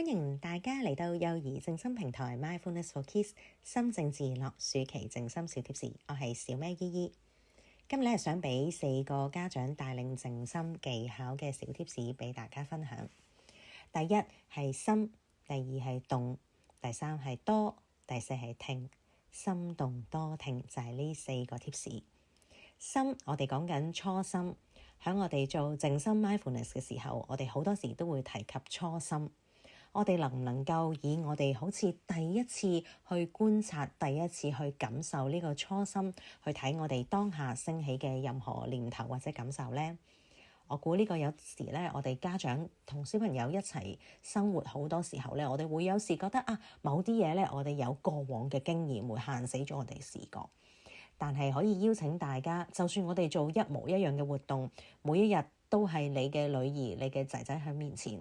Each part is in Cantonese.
歡迎大家嚟到幼兒靜心平台 Mindfulness for Kids 心靜自樂暑期靜心小貼士，我係小咩姨姨。今日咧想俾4個家長帶領靜心技巧嘅小貼士俾大家分享。第一係心，第二係動，第三係多，第四係聽。心動多聽就係呢4個貼士。心，我哋講緊初心，喺我哋做靜心 Mindfulness 嘅時候，我哋好多時都會提及初心。我哋能唔能夠以我哋好似第一次去觀察、第一次去感受呢個初心，去睇我哋當下升起嘅任何念頭或者感受呢？我估呢個有時咧，我哋家長同小朋友一齊生活好多時候咧，我哋會有時覺得某啲嘢咧，我哋有過往嘅經驗會限死咗我哋視覺。但係可以邀請大家，就算我哋做一模一樣嘅活動，每一日都係你嘅女兒、你嘅仔仔喺面前，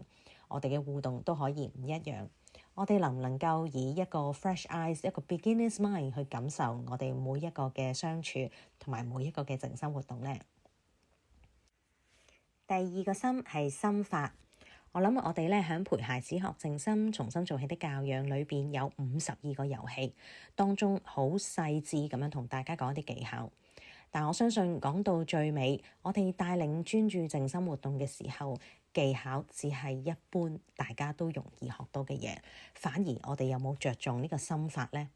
我哋嘅互動都可以唔一樣。我哋能唔能夠以一個 fresh eyes、一個 beginner's mind 去感受我哋每一個嘅相處同埋每一個嘅靜心活動呢？第二個心係心法。我諗我哋咧喺陪孩子學靜心重新做起的教養裏邊有52個遊戲，當中好細緻咁樣同大家講一啲技巧。但我相信講到最尾，我哋帶領專注靜心活動嘅時候，技巧只係一般大家都容易學到嘅嘢，反而我哋有冇着重呢個心法呢？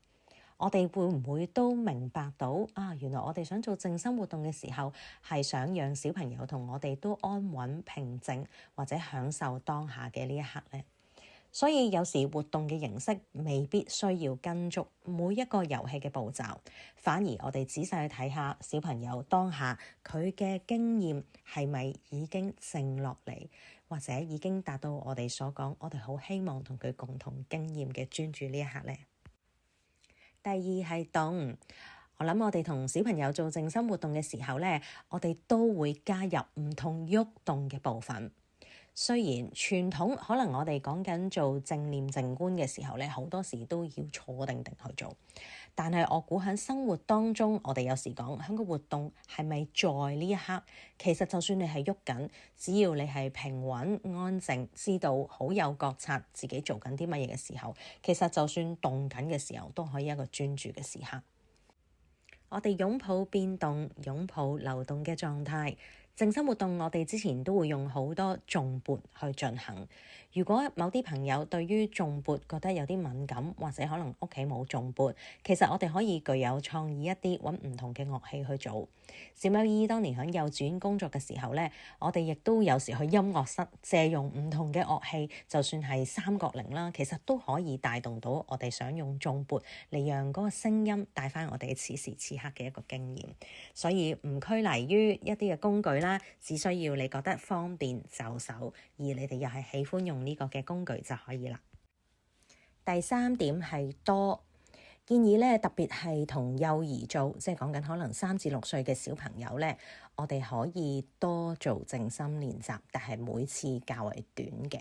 我哋會唔會都明白到原來我哋想做靜心活動嘅時候，係想讓小朋友同我哋都安穩平靜，或者享受當下嘅呢一刻呢？所以有時活動嘅形式未必需要跟足每一個遊戲嘅步驟，反而我哋仔細去睇下小朋友當下佢嘅經驗係咪已經靜落嚟，或者已經達到我哋所講我哋好希望同佢共同經驗嘅專注呢一刻呢？第二係動，我諗我哋同小朋友做靜心活動嘅時候呢，我哋都會加入唔同喐動嘅部分。雖然傳統可能我哋講緊做正念靜觀嘅時候呢，好多時都要坐定定去做，但係我估喺生活當中，我哋有時講喺個活動係咪在呢一刻，其實就算你係喐緊，只要你係平穩安靜，知道好有覺察自己做緊啲乜嘢嘅時候，其實就算動緊嘅時候都可以一個專注嘅時刻。我哋擁抱變動，擁抱流動嘅狀態。靜心活動我哋之前都會用好多頌缽去進行。如果某啲朋友對於頌缽覺得有啲敏感，或者可能屋企冇頌缽，其實我哋可以具有創意一啲，揾唔同嘅樂器去做。小喵姨當年喺幼稚園工作嘅時候呢，我哋亦都有時去音樂室借用唔同嘅樂器，就算係三角鈴啦，其實都可以帶動到我哋想用頌缽嚟讓嗰個聲音帶翻我哋此時此刻嘅一個經驗。所以唔拘泥於一啲嘅工具啦，只需要你覺得方便就手，而你哋又係喜歡用呢個嘅工具就可以啦。第3點係多，建議咧特別係同幼兒做，即係講緊可能3至6歲嘅小朋友咧，我哋可以多做靜心練習，但係每次較為短嘅。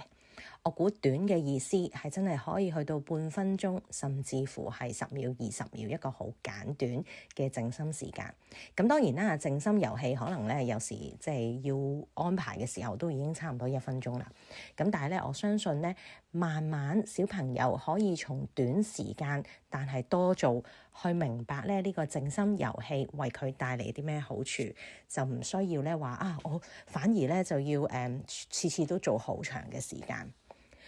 我估短嘅意思係真係可以去到半分鐘，甚至乎係10秒、20秒，一個好簡短嘅靜心時間。咁當然啦，靜心遊戲可能咧有時即係要安排嘅時候都已經差唔多1分鐘啦。咁但係咧，我相信咧，慢慢小朋友可以從短時間但係多做，去明白咧呢個靜心遊戲為佢帶嚟啲咩好處，就唔需要咧話我反而咧就要次次都做好長嘅時間。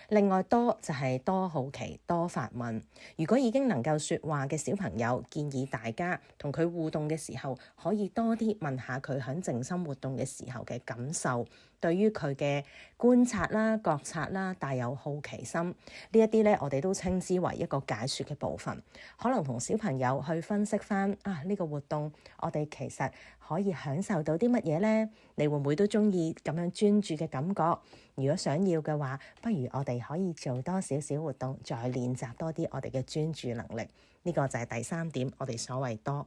另外多就係多好奇、多發問。如果已經能夠說話嘅小朋友，建議大家同佢互動嘅時候，可以多啲問下佢喺靜心活動嘅時候嘅感受，對於佢嘅觀察啦、覺察啦，帶有好奇心。呢一啲咧，我哋都稱之為一個解說嘅部分。可能同小朋友去分析翻呢個活動，我哋其實可以享受到啲乜嘢呢？你會唔會都中意咁樣專注嘅感覺？如果想要嘅話，不如我哋可以做多少少活動，再練習多啲我哋嘅專注能力。呢個就係第3點，我哋所謂多。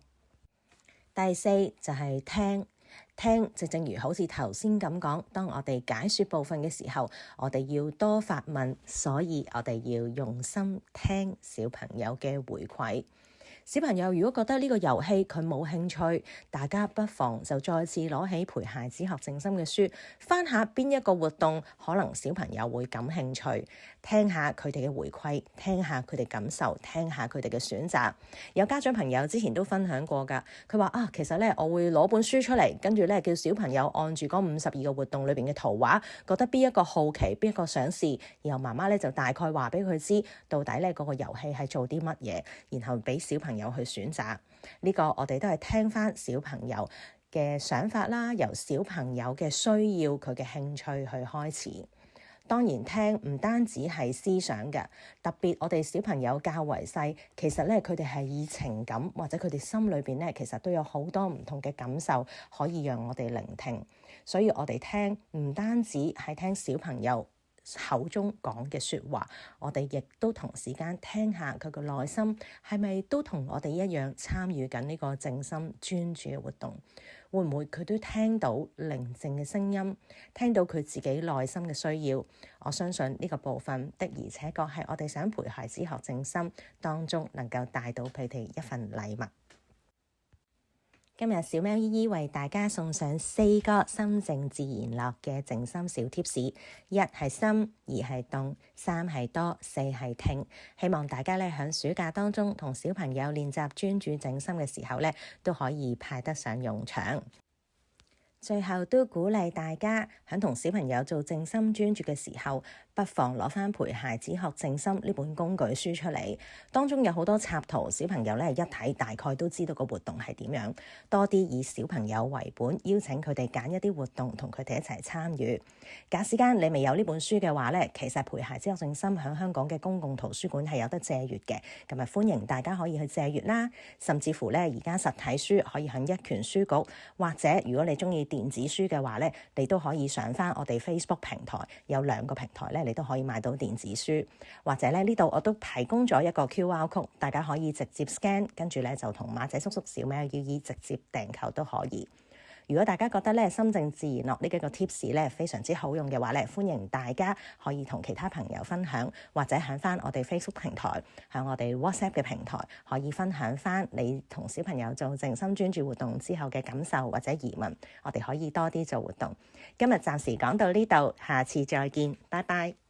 第4就係聽，就正如好似頭先咁講，當我哋解說部分嘅時候，我哋要多發問，所以我哋要用心聽小朋友嘅回饋。小朋友如果覺得呢個遊戲佢冇興趣，大家不妨就再次攞起陪孩子學靜心嘅書，翻下邊一個活動可能小朋友會感興趣，聽下佢哋嘅回饋，聽下佢哋感受，聽下佢哋嘅選擇。有家長朋友之前都分享過㗎，佢話啊，其實咧我會攞本書出嚟，跟住咧叫小朋友按住嗰52個活動裏邊嘅圖畫，覺得邊一個好奇，邊一個想試，然後媽媽咧就大概話俾佢知到底咧嗰個遊戲係做啲乜嘢，然後俾小朋友去選擇。呢個我哋都係聽翻小朋友嘅想法啦，由小朋友嘅需要、佢嘅興趣去開始。當然聽唔單止係思想嘅，特別我哋小朋友較為細，其實咧佢哋係以情感或者佢哋心裏邊咧，其實都有好多唔同嘅感受可以讓我哋聆聽。所以我哋聽唔單止係聽小朋友口中講嘅説話，我哋亦都同時間聽下佢個內心係咪都同我哋一樣參與緊呢個靜心專注嘅活動？會唔會佢都聽到寧靜嘅聲音，聽到佢自己內心嘅需要？我相信呢個部分的而且確係我哋想陪孩子學靜心當中能夠帶到佢哋一份禮物。今日小喵姨姨為大家送上4個心靜自然樂嘅靜心小貼士：1係心，2係動，3係多，4係聽。希望大家咧喺暑假當中同小朋友練習專注靜心嘅時候咧，都可以派得上用場。最後都鼓勵大家喺同小朋友做靜心專注嘅時候，不妨攞翻陪孩子學靜心呢本工具書出嚟，當中有好多插圖，小朋友咧一睇大概都知道個活動係點樣。多啲以小朋友為本，邀請佢哋揀一啲活動同佢哋一齊參與。假使間你未有呢本書嘅話咧，其實陪孩子學靜心喺香港嘅公共圖書館係有得借閱嘅，咁啊歡迎大家可以去借閱啦。甚至乎咧而家實體書可以喺一拳書局，或者如果你中意電子書嘅話咧，你都可以上翻我哋 Facebook 平台，有2個平台咧，你都可以買到電子書，或者咧呢度我都提供咗一個 QR code， 大家可以直接 scan， 跟住咧就同馬仔叔叔小喵姨姨直接訂購都可以。如果大家覺得咧心靜自然樂呢幾個 tips 咧非常之好用嘅話咧，歡迎大家可以同其他朋友分享，或者喺翻我哋 Facebook 平台，喺我哋 WhatsApp 嘅平台可以分享翻你同小朋友做靜心專注活動之後嘅感受或者疑問，我哋可以多啲做活動。今日暫時講到呢度，下次再見，拜拜。